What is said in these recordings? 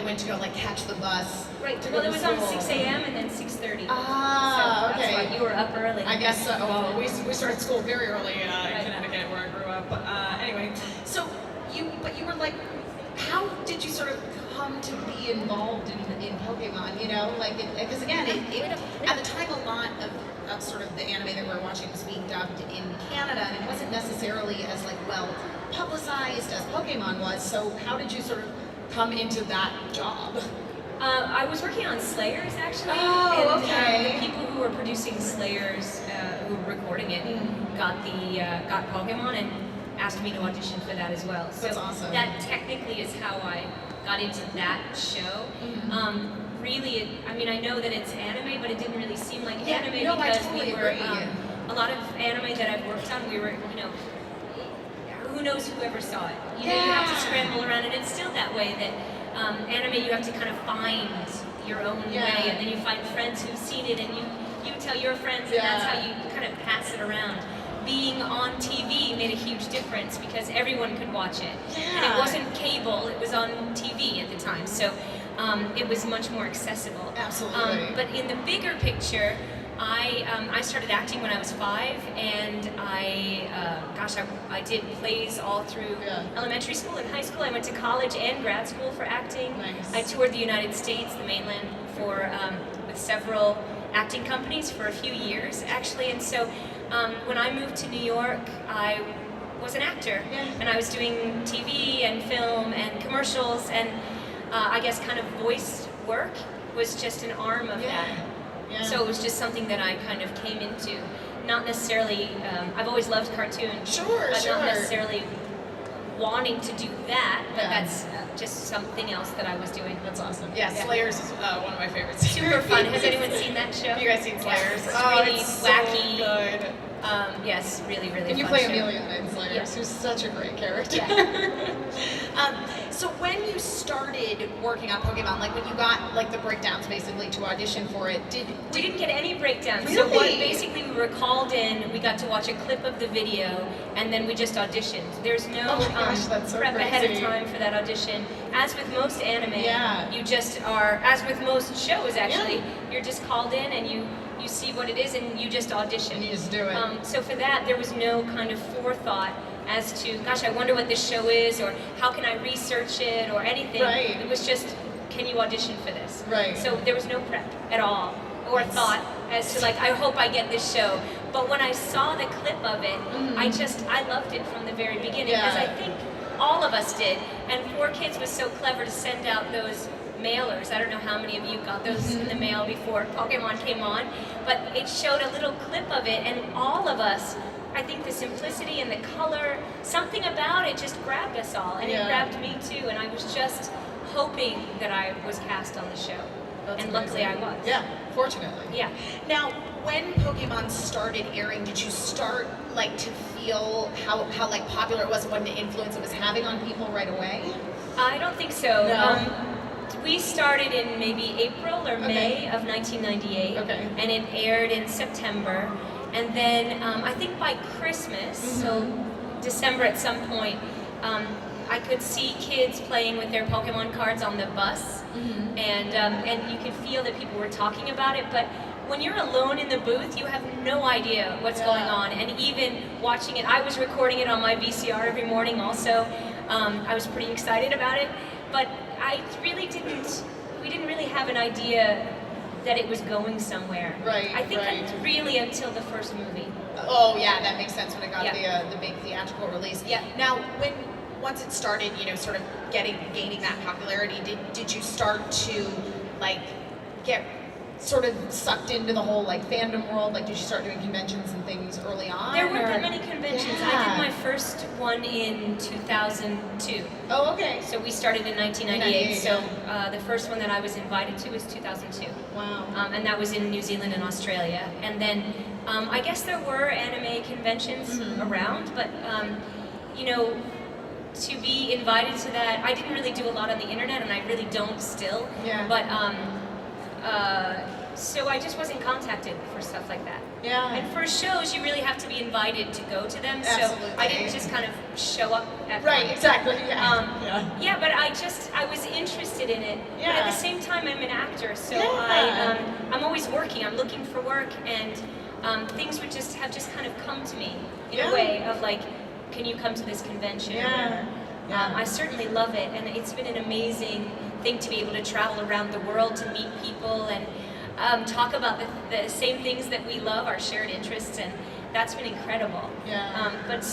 went to go like catch the bus. Right. Well, it was on 6 a.m. and then 6:30. Ah, so okay. That's why you were up early. I guess so. Well, we started school very early in Connecticut, where I grew up. Anyway, so you were like, how did you sort of come to be involved in Pokemon? You know, like, because again, at the time, a lot of sort of the anime that we were watching was being dubbed in Canada, and it wasn't necessarily as like well publicized as Pokemon was. So how did you sort of come into that job? I was working on Slayers actually. Oh, and, okay. The people who were producing Slayers, who were recording it, got Pokemon and asked me to audition for that as well. So that's awesome. That technically is how I got into that show. Really, I mean, I know that it's anime, but it didn't really seem like anime because totally we were agree. a lot of anime that I've worked on. We were, who knows whoever saw it. You know, you have to scramble around, and it's still that way. That anime, you have to kind of find your own way, and then you find friends who've seen it, and you tell your friends, and that's how you kind of pass it around. Being on TV made a huge difference because everyone could watch it. And it wasn't cable, it was on TV at the time. So it was much more accessible. Absolutely. But in the bigger picture, I started acting when I was 5, and I did plays all through elementary school and high school. I went to college and grad school for acting. Nice. I toured the United States, the mainland, with several acting companies for a few years, actually. And so when I moved to New York, I was an actor, and I was doing TV and film and commercials, and I guess kind of voice work was just an arm of that. So it was just something that I kind of came into. Not necessarily, I've always loved cartoons, but not necessarily wanting to do that, but that's just something else that I was doing. That's awesome. Yeah, Slayers is one of my favorites. Super fun. Has anyone seen that show? Have you guys seen Slayers? It's really it's wacky. So good. Yes, really, really And you fun play show. Amelia in Slayers, who's such a great character. So when you started working on Pokemon, like when you got like the breakdowns basically to audition for it, we didn't get any breakdowns. Really? So basically we were called in, we got to watch a clip of the video, and then we just auditioned. There's no prep ahead of time for that audition. As with most anime, you just are, as with most shows actually, you're just called in and you see what it is and you just audition. And you just do it. So for that, there was no kind of forethought as to, gosh, I wonder what this show is, or how can I research it, or anything. It was just, can you audition for this? So there was no prep at all, or thought as to like, I hope I get this show. But when I saw the clip of it, I loved it from the very beginning, as I think all of us did. And 4Kids was so clever to send out those mailers. I don't know how many of you got those in the mail before Pokemon came on, but it showed a little clip of it, and all of us, I think the simplicity and the color, something about it just grabbed us all, and it grabbed me too, and I was just hoping that I was cast on the show. And luckily I was. Yeah, fortunately. Yeah. Now, when Pokemon started airing, did you start like to feel how like popular it was and what an influence it was having on people right away? I don't think so. No. We started in maybe April or May of 1998, and it aired in September. And then I think by Christmas, so December at some point, I could see kids playing with their Pokemon cards on the bus, and you could feel that people were talking about it. But when you're alone in the booth, you have no idea what's going on. And even watching it, I was recording it on my VCR every morning also. I was pretty excited about it, but we didn't really have an idea that it was going somewhere. I think really until the first movie. Oh yeah, that makes sense when it got the big theatrical release. Now, once it started, sort of gaining that popularity, did you start to like get sort of sucked into the whole like fandom world? Like, did you start doing conventions and things early on? There weren't that many conventions. I did my first one in 2002. Oh, okay. So we started in 1998. So the first one that I was invited to was 2002. Wow. And that was in New Zealand and Australia. And then I guess there were anime conventions around, but to be invited to that, I didn't really do a lot on the internet, and I really don't still. But so I just wasn't contacted for stuff like that. And for shows, you really have to be invited to go to them. So I didn't just kind of show up at exactly. but I was interested invested in it. But at the same time, I'm an actor, so I'm always working. I'm looking for work, and things would just kind of come to me in a way of like, can you come to this convention? I certainly love it, and it's been an amazing thing to be able to travel around the world to meet people and talk about the same things that we love, our shared interests, and that's been incredible. But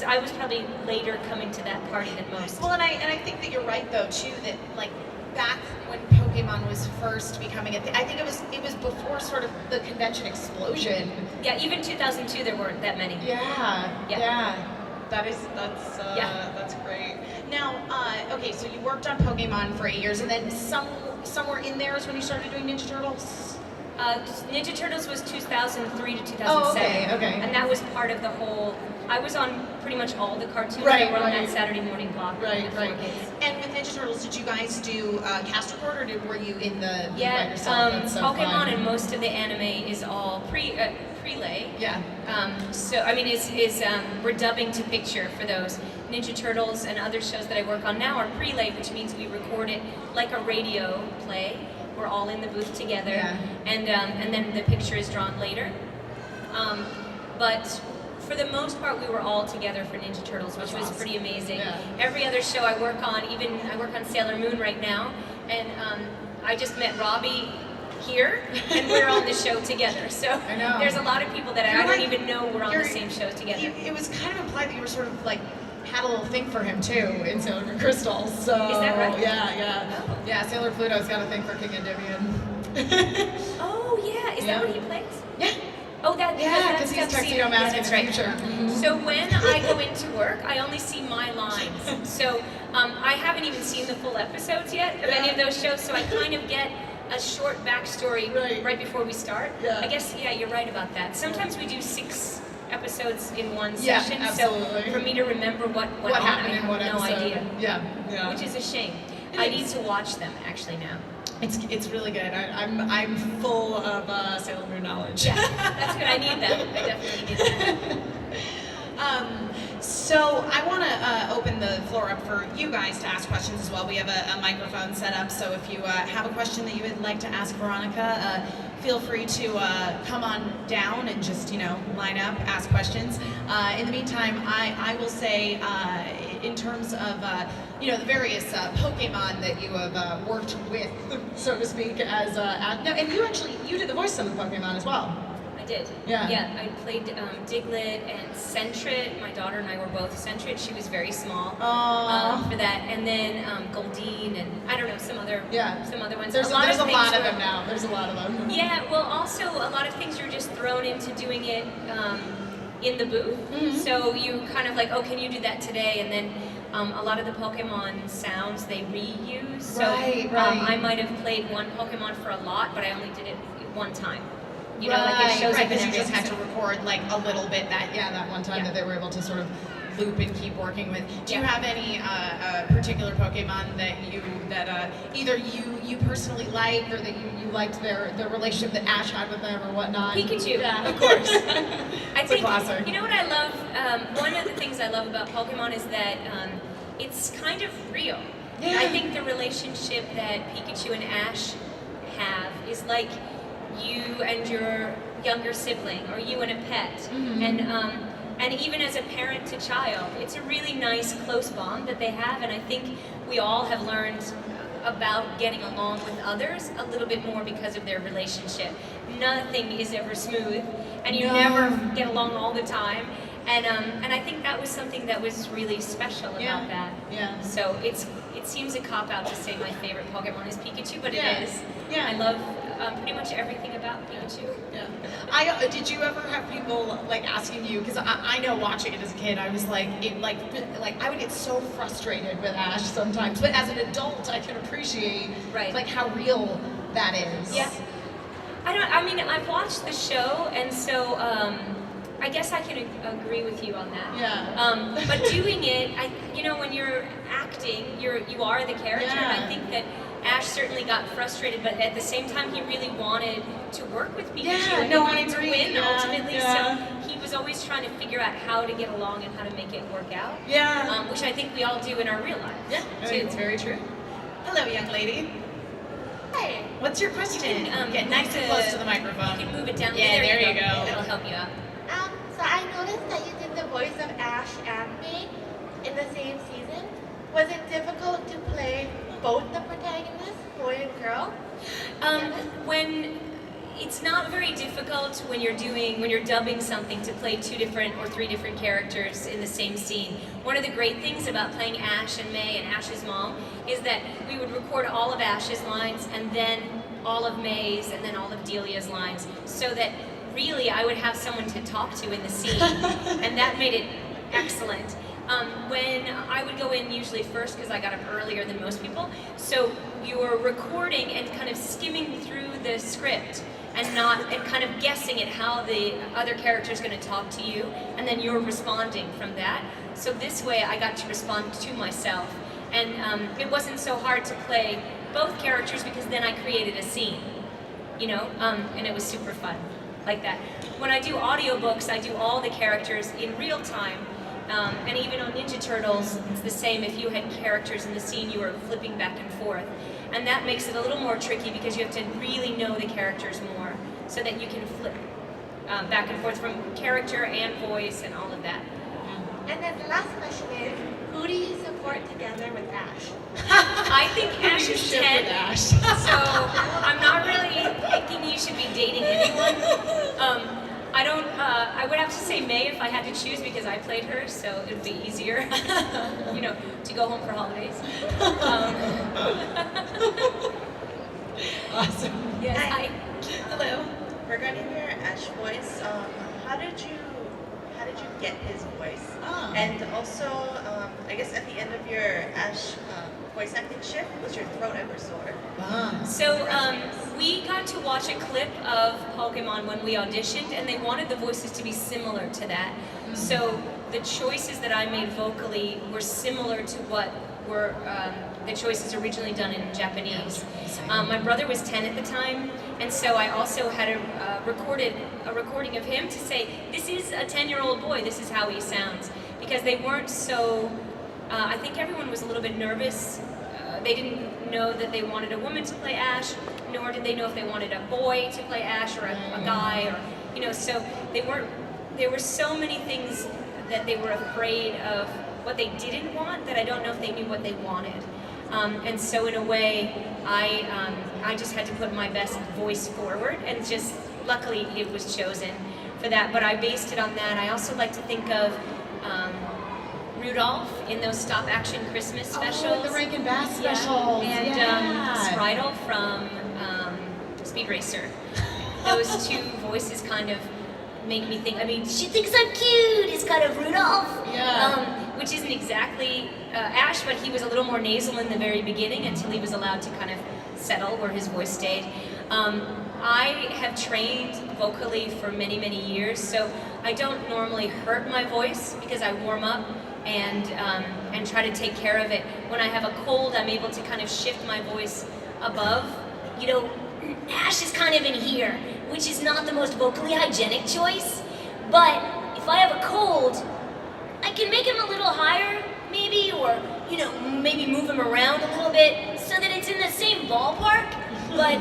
I was probably later coming to that party than most. Well, and I think that you're right though too, that like back when Pokemon was first becoming a thing, I think it was before sort of the convention explosion. Yeah, even 2002 there weren't that many. That's great. Now, okay, so you worked on Pokemon for 8 years, and then somewhere in there is when you started doing Ninja Turtles? Ninja Turtles was 2003 to 2007. Oh, okay. And that was part of the whole, I was on pretty much all the cartoons that were on that Saturday morning block. Right. And with Ninja Turtles, did you guys do cast record, or were you in the by yourself? Pokemon and most of the anime is all prelay. So I mean, we're dubbing to picture for those. Ninja Turtles and other shows that I work on now are prelay, which means we record it like a radio play. We're all in the booth together, and then the picture is drawn later. But for the most part, we were all together for Ninja Turtles, which was pretty amazing. Every other show I work on, I work on Sailor Moon right now, and I just met Robbie here, and we're on the show together. So there's a lot of people that I don't even know we're on the same show together. It was kind of implied that you were sort of like had a little thing for him too in Sailor Moon Crystal. So is that right? Yeah. Sailor Pluto's got a thing for King Endymion. Oh yeah, is that what he plays? Yeah. Oh, because he's Tuxedo Mask in the future. So when I go into work, I only see my lines. So I haven't even seen the full episodes yet of any of those shows, so I kind of get a short backstory right before we start. I guess, you're right about that. Sometimes we do 6 episodes in one session, absolutely. So for me to remember what happened, I have no idea. Which is a shame. I need to watch them actually now. It's really good. I'm full of Sailor Moon knowledge. Yeah, that's good. I need that. I definitely need that. So I want to open the floor up for you guys to ask questions as well. We have a microphone set up, so if you have a question that you would like to ask Veronica, feel free to come on down and just line up, ask questions. In the meantime, I will say in terms of the various Pokemon that you have worked with, so to speak, as and you did the voice of the Pokemon as well. I did. Yeah, I played Diglett and Sentret. My daughter and I were both Sentret. She was very small for that. And then Goldeen and I don't know, some other ones. There's a lot of them now. There's a lot of them. Yeah, well also a lot of things you're just thrown into doing it in the booth. So you kind of like, oh, can you do that today? And then a lot of the Pokemon sounds they reuse. So I might have played one Pokemon for a lot, but I only did it one time. Like it shows up in you just had to record like a little bit that one time that they were able to sort of loop and keep working with. Do you have any particular Pokemon that either you personally like, or that you liked the relationship that Ash had with them or whatnot? Pikachu, of course. I think classic. You know what I love? One of the things I love about Pokemon is that it's kind of real. I think the relationship that Pikachu and Ash have is like you and your younger sibling, or you and a pet, and even as a parent to child, it's a really nice close bond that they have, and I think we all have learned about getting along with others a little bit more because of their relationship. Nothing is ever smooth, and you never get along all the time, and I think that was something that was really special about that. So it seems a cop-out to say my favorite Pokemon is Pikachu, but it is. I love pretty much everything about Pikachu. Did you ever have people like asking you? Because I know watching it as a kid, I was like, I would get so frustrated with Ash sometimes. But as an adult, I can appreciate like how real that is. Yeah. I mean, I've watched the show, and so I guess I can agree with you on that. But doing it, when you're acting, you are the character, and I think that Ash certainly got frustrated, but at the same time, he really wanted to work with Pikachu. He wanted to win ultimately, so he was always trying to figure out how to get along and how to make it work out. Which I think we all do in our real lives. Too. It's very true. Hello, young lady. Hi. What's your question? You can, Get nice and close to the microphone. You can move it down. Yeah, there you go. That'll help you out. So I noticed that you did the voice of Ash and May in the same season. Was it difficult to play both the protagonists, boy and girl? When it's not very difficult when you're dubbing something to play 2 different or 3 different characters in the same scene. One of the great things about playing Ash and May and Ash's mom is that we would record all of Ash's lines and then all of May's and then all of Delia's lines, so that really I would have someone to talk to in the scene, and that made it excellent. When I would go in usually first because I got up earlier than most people, so you're recording and kind of skimming through the script and kind of guessing at how the other character is going to talk to you, and then you're responding from that. So this way I got to respond to myself, and it wasn't so hard to play both characters because then I created a scene, you know, and it was super fun like that. When I do audiobooks, I do all the characters in real time. And even on Ninja Turtles, it's the same. If you had characters in the scene, you were flipping back and forth. And that makes it a little more tricky because you have to really know the characters more so that you can flip back and forth from character and voice and all of that. And then the last question is, who do you support together with Ash? I think Ash is 10, Ash. so I'm not really thinking you should be dating anyone. I would have to say May if I had to choose because I played her, so it would be easier, you know, to go home for holidays. Awesome. Yes, Hello. Regarding your Ash voice, how did you get his voice? Oh. And also, I guess at the end of your Ash voice acting shift, was your throat ever sore? So we got to watch a clip of Pokemon when we auditioned, and they wanted the voices to be similar to that. So the choices that I made vocally were similar to what were the choices originally done in Japanese. My brother was 10 at the time, and so I also had a recording of him to say, this is a 10-year-old boy, this is how he sounds. Because they weren't so, I think everyone was a little bit nervous. They didn't know that they wanted a woman to play Ash, nor did they know if they wanted a boy to play Ash or a guy, or, you know, so there were so many things that they were afraid of what they didn't want that I don't know if they knew what they wanted. And so in a way, I just had to put my best voice forward, and just luckily it was chosen for that. But I based it on that. I also like to think of Rudolph in those stop-action Christmas specials. Oh, the Rankin Bass specials. And Spritle from Speed Racer. Those 2 voices kind of make me think, I mean, she thinks I'm cute, is kind of Rudolph. Yeah. Which isn't exactly Ash, but he was a little more nasal in the very beginning until he was allowed to kind of settle where his voice stayed. I have trained vocally for many, many years, so I don't normally hurt my voice because I warm up and try to take care of it. When I have a cold, I'm able to kind of shift my voice above. You know, Ash is kind of in here, which is not the most vocally hygienic choice, but if I have a cold, I can make him a little higher, maybe, or, you know, maybe move him around a little bit so that it's in the same ballpark. But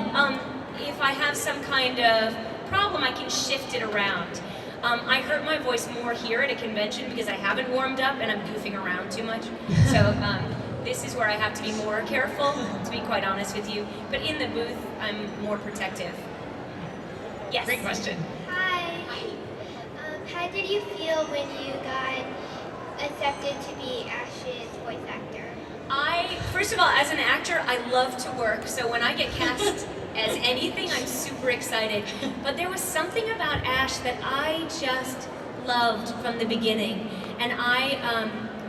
if I have some kind of problem, I can shift it around. I hurt my voice more here at a convention because I haven't warmed up and I'm goofing around too much. So this is where I have to be more careful, to be quite honest with you. But in the booth, I'm more protective. Yes? Great question. Hi. How did you feel when you got accepted to be Ash's voice actor? First of all, as an actor, I love to work. So when I get cast as anything, I'm super excited. But there was something about Ash that I just loved from the beginning. And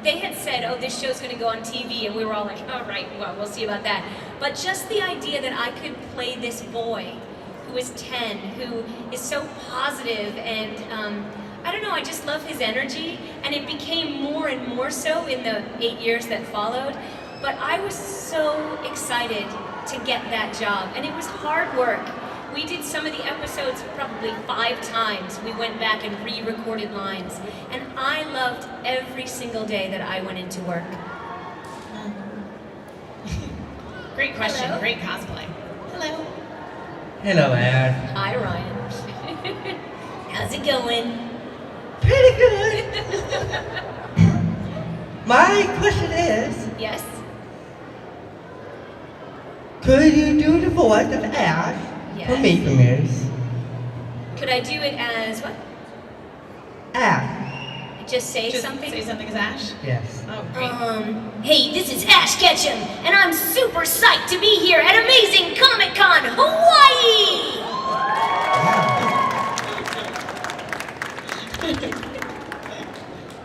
they had said, oh, this show's gonna go on TV, and we were all like, all right, well, we'll see about that. But just the idea that I could play this boy who is 10, who is so positive, and I don't know, I just love his energy, and it became more and more so in the 8 years that followed. But I was so excited to get that job, and it was hard work. We did some of the episodes probably 5 times. We went back and re-recorded lines, and I loved every single day that I went into work. Great question. Hello. Great cosplay. Hello. Hello, Ash. Hi, Ryan. How's it going? Pretty good. My question is, Yes. could you do the voice of Ash for me, please? Could I do it as what? Ash. Just say Just something? Say something as Ash. Yes. Oh, great. Hey, this is Ash Ketchum, and I'm super psyched to be here at Amazing Comic-Con Hawaii!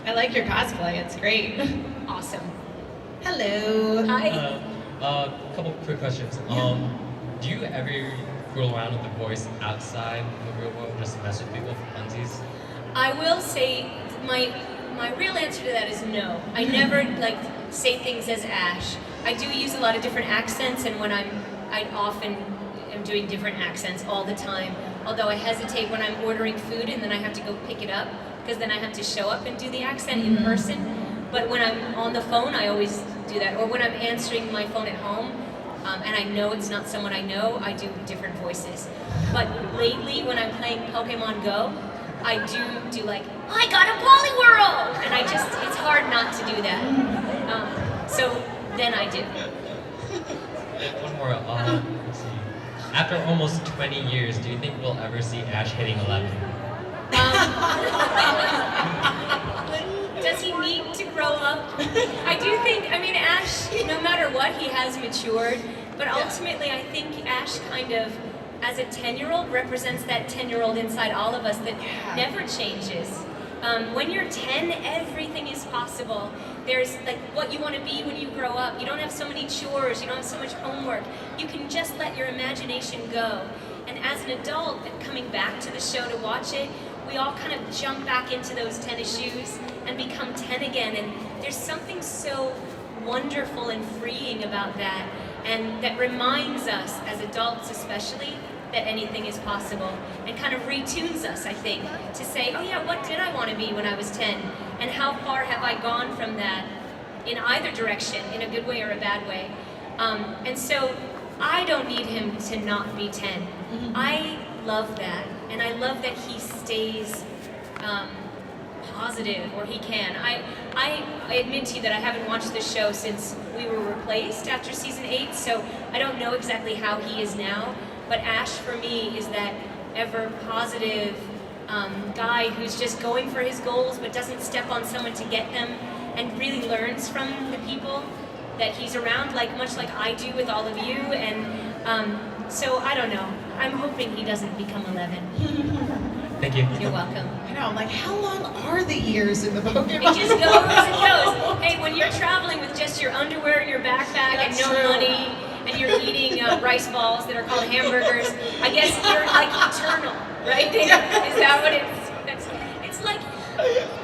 I like your cosplay. It's great. Awesome. Hello. Hi. Couple quick questions. Do you ever fool around with the voice outside the real world, just to mess with people for funsies? I will say my real answer to that is no. I never like say things as Ash. I do use a lot of different accents, and when I often am doing different accents all the time. Although I hesitate when I'm ordering food and then I have to go pick it up, because then I have to show up and do the accent in person. But when I'm on the phone, I always do that. Or when I'm answering my phone at home, and I know it's not someone I know, I do different voices. But lately, when I'm playing Pokemon Go, I do like, I got a Poliwhirl! And it's hard not to do that. So then I do. One more. Let's see. After almost 20 years, do you think we'll ever see Ash hitting 11? Does he need to grow up? I do think, Ash, no matter what, he has matured. But ultimately, I think Ash kind of, as a 10-year-old, represents that 10-year-old inside all of us that never changes. When you're 10, everything is possible. There's like what you want to be when you grow up. You don't have so many chores, you don't have so much homework. You can just let your imagination go. And as an adult, coming back to the show to watch it, we all kind of jump back into those tennis shoes and become 10 again. And there's something so wonderful and freeing about that. And that reminds us, as adults especially, that anything is possible, and kind of retunes us, I think, to say, oh yeah, what did I want to be when I was 10? And how far have I gone from that in either direction, in a good way or a bad way? And so I don't need him to not be 10. I love that, and I love that he stays positive, or he can. I admit to you that I haven't watched the show since we were replaced after season 8, so I don't know exactly how he is now. But Ash, for me, is that ever positive guy who's just going for his goals but doesn't step on someone to get them, and really learns from the people that he's around, much like I do with all of you. And so I don't know. I'm hoping he doesn't become 11. Thank you. You're welcome. I know, I'm like, how long are the years in the Pokemon? It just goes and goes. Hey, when you're traveling with just your underwear and your backpack and no money, and you're eating rice balls that are called hamburgers, I guess you're like eternal, right? Is that what it's like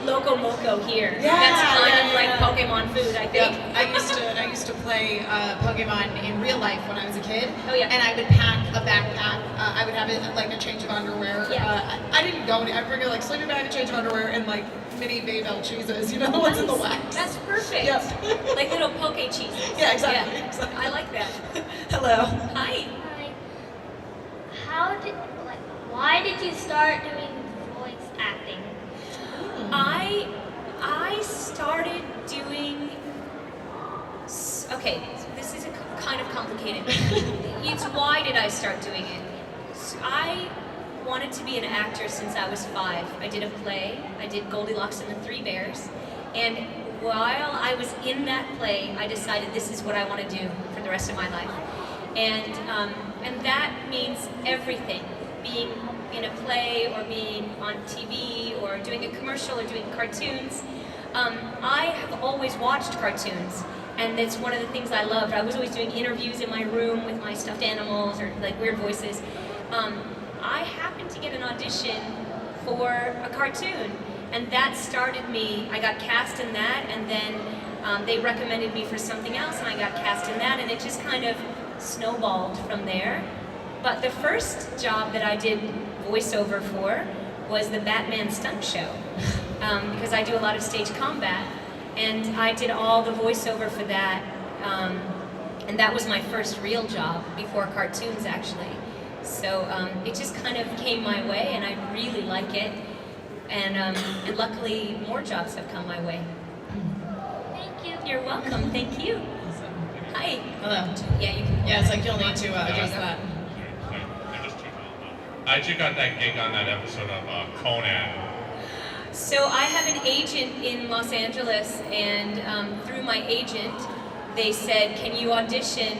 Loco Moco here. That's kind of like Pokemon food, I think. I used to play Pokemon in real life when I was a kid. Oh yeah. And I would pack a backpack. I would have it like a change of underwear. Yeah. I didn't go. I'd bring a sleeping bag, a change of underwear, and like mini Babel cheeses. You know the ones in the wax. That's perfect. Yep. Like little poke cheeses. Yeah, exactly. Yeah. Exactly. I like that. Hello. Hi. Why did you start doing voice acting? I started doing. Okay, this is kind of complicated. It's why did I start doing it? I wanted to be an actor since I was 5. I did a play. I did Goldilocks and the Three Bears, and while I was in that play, I decided this is what I want to do for the rest of my life, and that means everything. Being in a play, or being on TV, or doing a commercial, or doing cartoons. I have always watched cartoons, and it's one of the things I loved. I was always doing interviews in my room with my stuffed animals, or like weird voices. I happened to get an audition for a cartoon, and that started me. I got cast in that, and then they recommended me for something else, and I got cast in that, and it just kind of snowballed from there. But the first job that I did voiceover for was the Batman stunt show, because I do a lot of stage combat, and I did all the voiceover for that. And that was my first real job before cartoons, actually. So it just kind of came my way, and I really like it. And luckily, more jobs have come my way. Thank you. You're welcome. Thank you. Hi. Hello. Yeah, you can. Yeah, it's like you'll need to adjust that. How'd you got that gig on that episode of Conan? So I have an agent in Los Angeles, and through my agent, they said, can you audition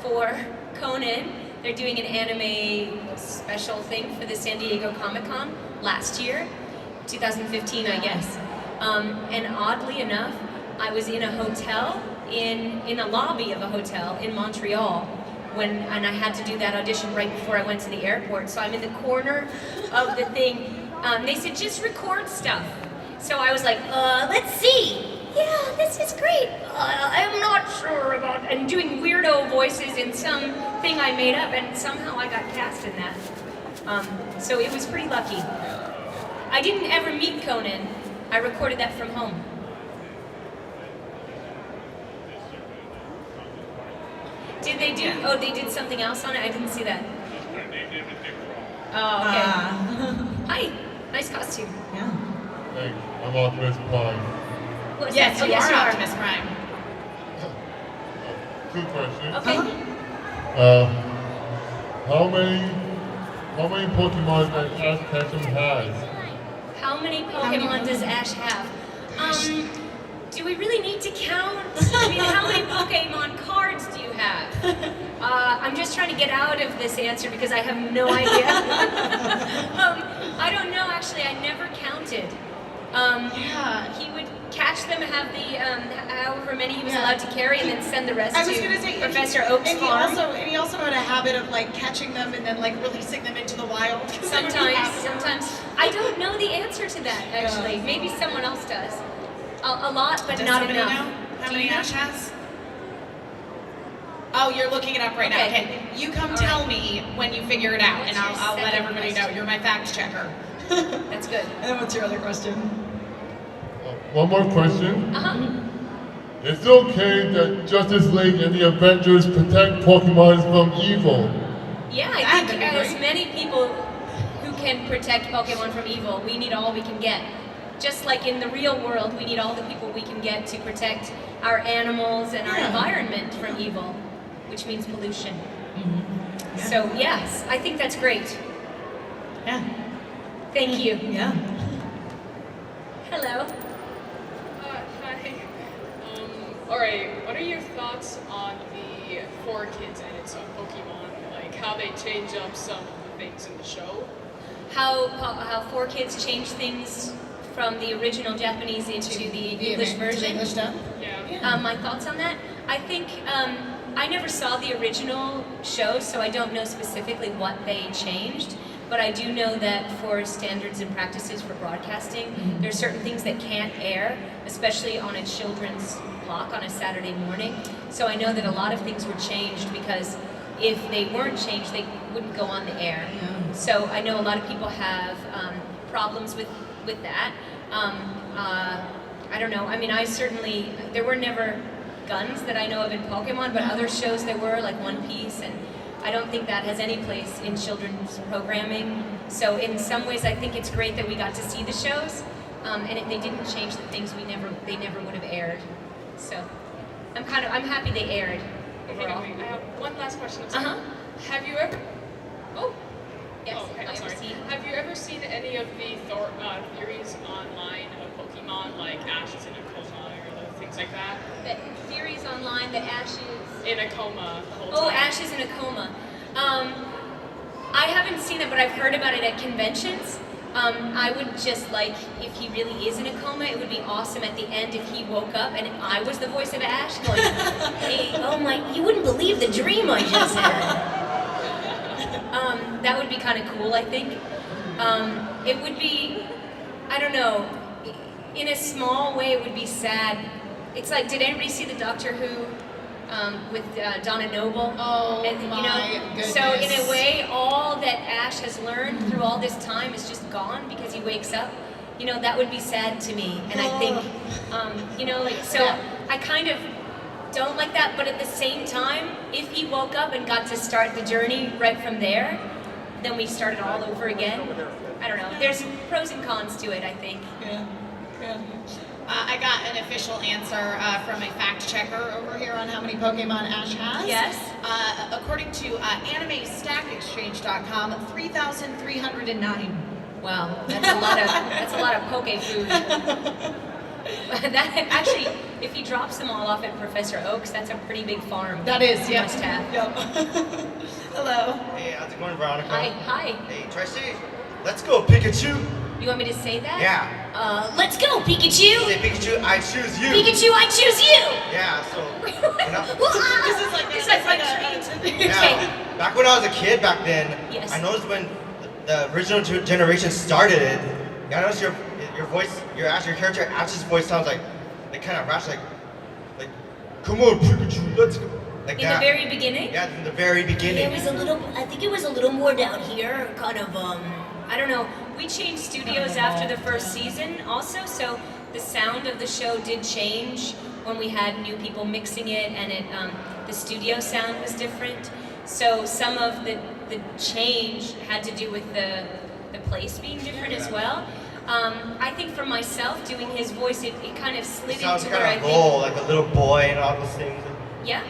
for Conan? They're doing an anime special thing for the San Diego Comic-Con last year, 2015, I guess. And oddly enough, I was in a hotel, in a lobby of a hotel in Montreal, and I had to do that audition right before I went to the airport. So I'm in the corner of the thing. They said, just record stuff. So I was like, let's see. Yeah, this is great. I'm not sure about, and doing weirdo voices in some thing I made up, and somehow I got cast in that. So it was pretty lucky. I didn't ever meet Conan. I recorded that from home. Did they do, oh, they did something else on it? I didn't see that. Oh, okay. Hi, nice costume. Yeah. Hey, I'm Optimus Prime. What's Yes, that? you Oh, are you Optimus Prime. Two questions. Okay. How many Pokemon does Ash Ketchum has? How many Pokemon does Ash have? Do we really need to count? I mean, how many Pokemon cards do you have? I'm just trying to get out of this answer because I have no idea. I don't know, actually. I never counted. Yeah. He would catch them, have the however many he was allowed to carry, and then send the rest I was to gonna say, Professor Oak's farm. And he also had a habit of like catching them and then like releasing them into the wild. Sometimes. I don't know the answer to that, actually. Maybe someone else does. A lot, but Does not somebody enough. know how Do many you know? Ash has? Oh, you're looking it up right now. Okay. Okay, you come All tell right. me when you figure it out, What's and your I'll let second everybody know. question? You're my fact checker. That's good. And then what's your other question? One more question. Uh-huh. Is it okay that Justice League and the Avengers protect Pokemon from evil? Yeah, I That'd think be as great. many people who can protect Pokemon from evil, we need all we can get. Just like in the real world, we need all the people we can get to protect our animals and our environment from evil, which means pollution. Yeah. So yes, I think that's great. Yeah. Thank you. Yeah. Hello. Hi. Alright, what are your thoughts on the 4Kids edits of Pokemon? Like how they change up some of the things in the show? How 4Kids change things from the original Japanese into the English version. English dub? Yeah. My thoughts on that? I think I never saw the original show, so I don't know specifically what they changed. But I do know that for standards and practices for broadcasting, there's certain things that can't air, especially on a children's clock on a Saturday morning. So I know that a lot of things were changed because if they weren't changed, they wouldn't go on the air. Yeah. So I know a lot of people have problems with that. I don't know. I mean, there were never guns that I know of in Pokemon, but other shows there were, like One Piece, and I don't think that has any place in children's programming. So in some ways, I think it's great that we got to see the shows, and they didn't change the things they never would have aired. So I'm happy they aired overall. Anyway, I have one last question. Uh-huh. Have you ever? Oh. Yes, Oh, okay, I sorry. ever see. Have you ever seen any of the theories online of Pokemon, like Ash is in a coma or things like that? The theories online that Ash is In a coma the whole Oh, time. Ash is in a coma. I haven't seen it, but I've heard about it at conventions. I would just like, if he really is in a coma, it would be awesome at the end if he woke up and I was the voice of Ash going, hey, oh my, you wouldn't believe the dream I just had. That would be kind of cool, I think. It would be, I don't know, in a small way it would be sad. It's like, did anybody see the Doctor Who with Donna Noble? Oh, And, my goodness. So in a way, all that Ash has learned through all this time is just gone because he wakes up. You know, that would be sad to me. And I think, so I kind of don't like that, but at the same time, if he woke up and got to start the journey right from there, then we started all over again. I don't know. There's pros and cons to it, I think. Yeah. I got an official answer from a fact checker over here on how many Pokemon Ash has. Yes. According to AnimeStackExchange.com, 3,309. Wow, that's a lot of poke food. That actually, if he drops them all off at Professor Oak's, that's a pretty big farm. That is, He yeah. must have. Yep. Hello. Hey, how's it going, Veronica? Hi. Hey, try say, let's go, Pikachu. You want me to say that? Yeah. Let's go, Pikachu. Say, Pikachu, I choose you. Pikachu, I choose you. Yeah, so, This is like This is like yeah, back when I was a kid back then, Yes. I noticed when the original generation started it, I noticed your voice, your character Ash's voice sounds like kind of rash, like, come on, Pikachu, let's go. Like In that. the very beginning? Yeah, in the very beginning. I think it was a little more down here, kind of, I don't know. We changed studios after the first season also, so the sound of the show did change when we had new people mixing it, and the studio sound was different. So some of the change had to do with the place being different as well. I think for myself, doing his voice, it kind of slid Sounds into where I kind of think... gold, like a little boy and all those things. Yeah?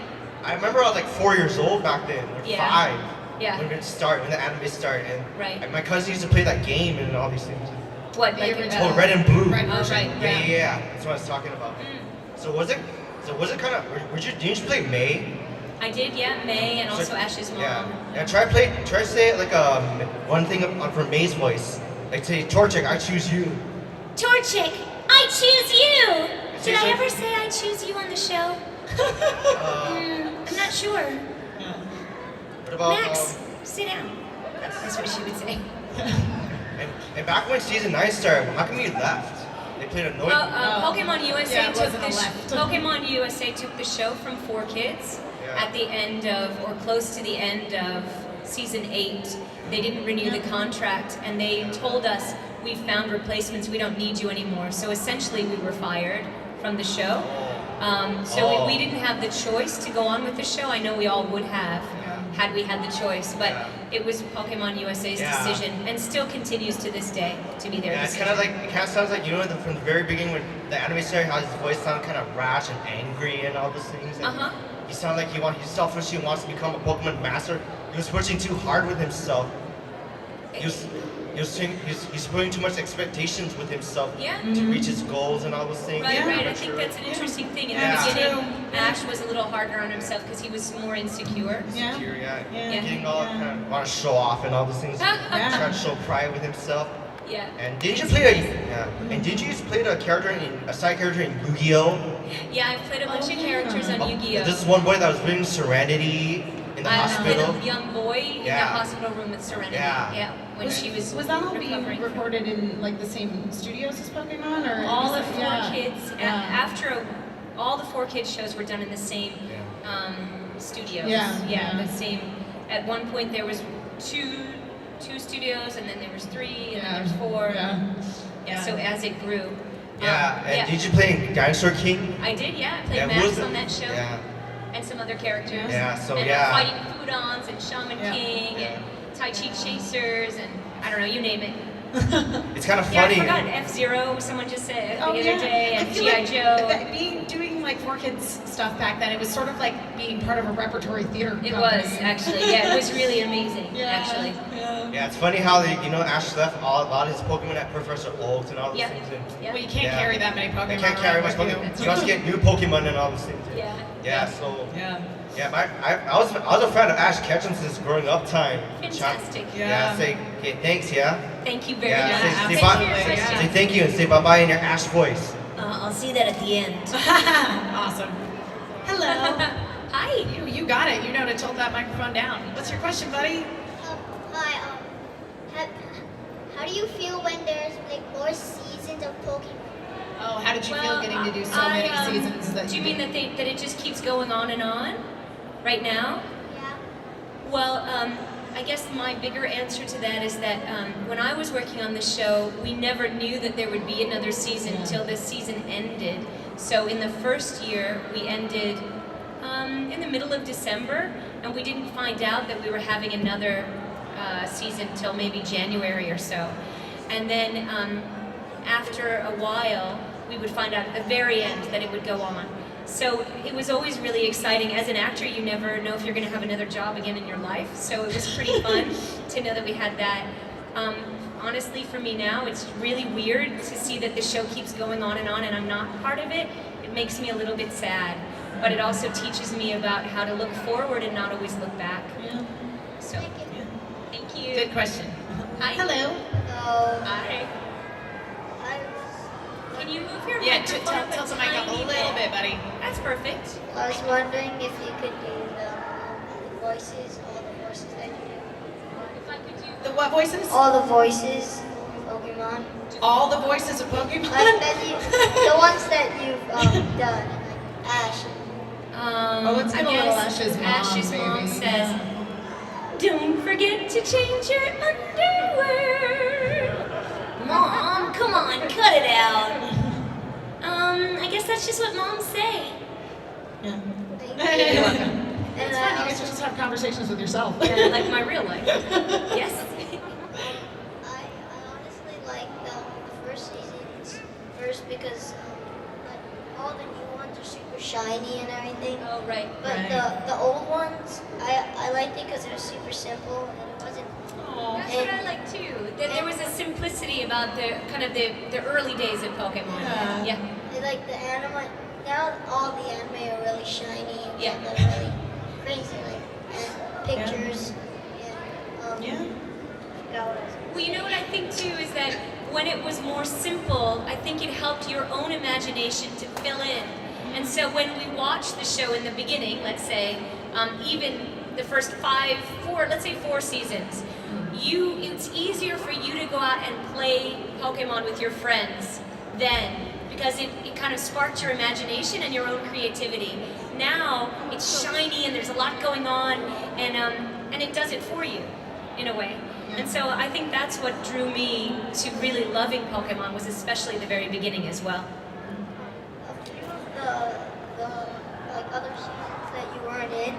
I remember I was like 4 years old back then, or Yeah. 5. Yeah. When the anime started. Right. And my cousin used to play that game and all these things. What, like... Oh, Red and Blue. Right, right. Yeah. That's what I was talking about. So was it kind of? Didn't you play May? I did, yeah, May, and also Ash's mom. Yeah. Try to say it like one thing from May's voice. Like say, Torchic, I choose you. Torchic, I choose you! Did I so- ever say I choose you on the show? I'm not sure. What about Max, sit down. That's what she would say. and back when season 9 started, how come you left? They played a noise. Pokemon USA Yeah, it took wasn't a left. Pokemon USA took the show from 4Kids at the end of, or close to the end of season 8. They didn't renew the contract, and they told us, we found replacements, we don't need you anymore. So essentially we were fired from the show. So we didn't have the choice to go on with the show. I know we all would have had we had the choice, but it was Pokemon USA's decision, and still continues to this day to be their decision. It kind of sounds like, from the very beginning when the anime started, how his voice sounded kind of rash and angry and all those things. And he sounded like he's selfish, he wants to become a Pokemon master. He was pushing too hard with himself. He's putting too much expectations with himself to reach his goals and all those things. Right. I think that's an interesting thing. In the beginning, Ash was a little harder on himself because he was more insecure. Getting all kind of want to show off and all those things. Trying to show pride with himself. Yeah. And did you play a side character in Yu-Gi-Oh? Yeah, I've played a bunch of characters on Yu-Gi-Oh. This is one boy that was reading Serenity in the hospital. Little young boy in the hospital room with Serenity. Yeah. When she was that all being recovering. recorded in like the same studios as Pokemon, or All is the it- 4Kids after all the 4Kids shows were done in the same studios. The same. At one point there was two studios, and then there was 3, and then there was 4. So as it grew. And did you play Dinosaur King? I did, I played Max on that show. And some other characters. Fighting Foodons and Shaman King and Tai Chi Chasers and I don't know, you name it. It's kind of funny. I forgot F-Zero, someone just said the other day, I and feel G.I. like Joe. Doing like 4Kids stuff back then, it was sort of like being part of a repertory theater company. It was, actually. It was really amazing, actually. Yeah, it's funny how Ash left a lot of his Pokemon at Professor Oak and all those things. Well, you can't carry that many Pokemon. You can't carry much Pokemon. You also get new Pokemon and all those things. I was a fan of Ash Ketchum since growing up time. Fantastic. Say thanks, Thank you very much. Say thank you and say bye-bye in your Ash voice. I'll see that at the end. Awesome. Hello. Hi. You got it. You know to tilt that microphone down. What's your question, buddy? Hi. How do you feel when there's like more seasons of Pokemon? Oh, how did you feel getting to do so many seasons? Do you mean that it just keeps going on and on? Right now? Yeah. Well, I guess my bigger answer to that is that when I was working on the show, we never knew that there would be another season until the season ended. So in the first year, we ended in the middle of December, and we didn't find out that we were having another season till maybe January or so. And then after a while, we would find out at the very end that it would go on. So it was always really exciting. As an actor, you never know if you're going to have another job again in your life, so it was pretty fun to know that we had that. Honestly, for me now, it's really weird to see that the show keeps going on and I'm not part of it. It makes me a little bit sad, but it also teaches me about how to look forward and not always look back. Yeah. So, thank you. Good question. Hi. Hello. Hi. Can you move your Yeah, microphone tell the mic up a little bit, buddy. That's perfect. I was wondering if you could do the voices, all the voices that you do. If I could do The what voices? All the voices of Pokemon. All the voices of Pokemon? Like that the ones that you've done, like Ash. Let's get a little Ash's mom, Ash's baby. mom says, "Don't forget to change your underwear." Mom, come on, cut it out. I guess that's just what moms say. Yeah. Thank you. You're welcome. And It's fun, you get to just have conversations with yourself. Yeah, like my real life. Yes. I honestly like the first seasons first because like, all the new ones are super shiny and everything. Oh, right. But Right. the old ones, I liked it because it was super simple and it wasn't. That's what I like too. That there was a simplicity about the kind of the early days of Pokemon. Yeah. Like the anime, now all the anime are really shiny and Yeah. they're really crazy, like and pictures. And, Yeah. forgot what I was Well, you know what I think too is that when it was more simple, I think it helped your own imagination to fill in. And so when we watched the show in the beginning, let's say, even the first let's say four seasons, it's easier for you to go out and play Pokemon with your friends then, because it kind of sparked your imagination and your own creativity. Now it's shiny and there's a lot going on, and it does it for you in a way. And so I think that's what drew me to really loving Pokemon, was especially the very beginning as well. A few of the like other seasons that you weren't in,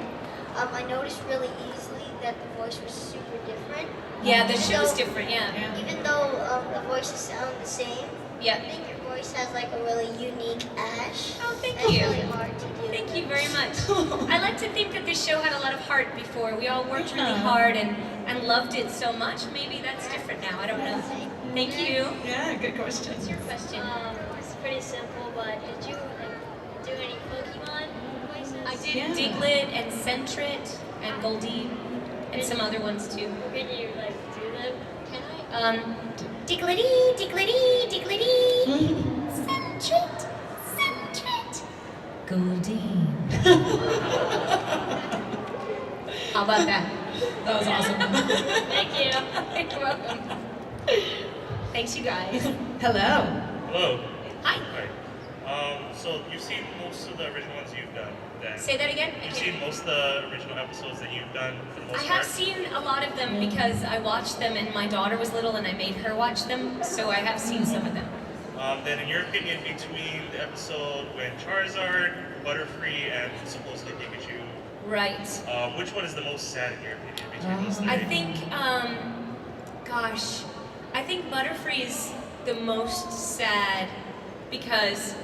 I noticed really easily that the voice was super different. Yeah, the Even show's though- different, yeah. Even though the voices sound the same, Yeah. I think your voice has like a really unique Ash. Oh, thank That's you. really hard to do. Thank you very much. I like to think that this show had a lot of heart before. We all worked really hard and loved it so much. Maybe that's different now. I don't know. Thank you. Yeah, good question. What's your question? It's pretty simple, but did you do any Pokemon voices? I did Yeah. Diglett and Sentret and Goldeen and some other ones too. Can you like do them? Can I? Diglety, Diglety, Diglety. Sentret, Sentret. Goldeen. How about that? That was awesome. Thank you. You're welcome. Thanks, you guys. Hello. Hello. Hi. So you've seen most of the original ones you've done, then? Say that again? You've seen most of the original episodes that you've done for the most I part? have seen a lot of them because I watched them and my daughter was little and I made her watch them, so I have seen some of them. Then in your opinion, between the episode when Charizard, Butterfree, and supposedly Pikachu, Right. which one is the most sad in your opinion between those three? I think, I think Butterfree is the most sad because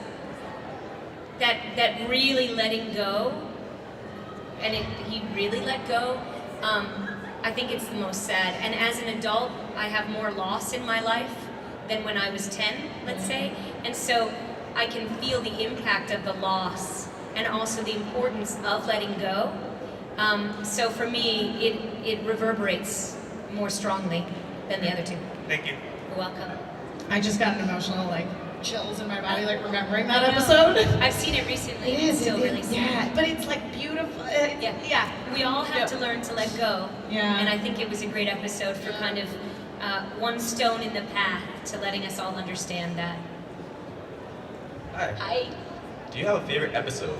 that really letting go, and he really let go, I think it's the most sad. And as an adult, I have more loss in my life than when I was 10, let's say, and so I can feel the impact of the loss and also the importance of letting go. So for me, it reverberates more strongly than the other two. Thank you. You're welcome. I just got an emotional, like, chills in my body, like, remembering that episode. I've seen it recently. It It's is, still really sad. yeah, but it's, like, beautiful. Yeah. We all have to learn to let go. Yeah. And I think it was a great episode for kind of one stone in the path to letting us all understand that. Hi. Hi. Do you have a favorite episode?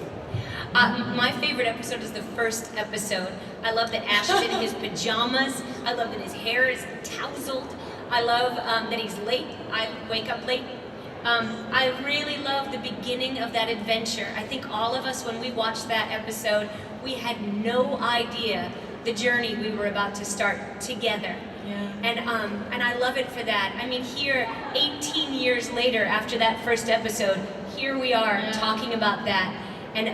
My favorite episode is the first episode. I love that Ash is in his pajamas. I love that his hair is tousled. I love that he's late. I wake up late. I really love the beginning of that adventure. I think all of us, when we watched that episode, we had no idea the journey we were about to start together. Yeah. And I love it for that. I mean, here, 18 years later, after that first episode, here we are talking about that. And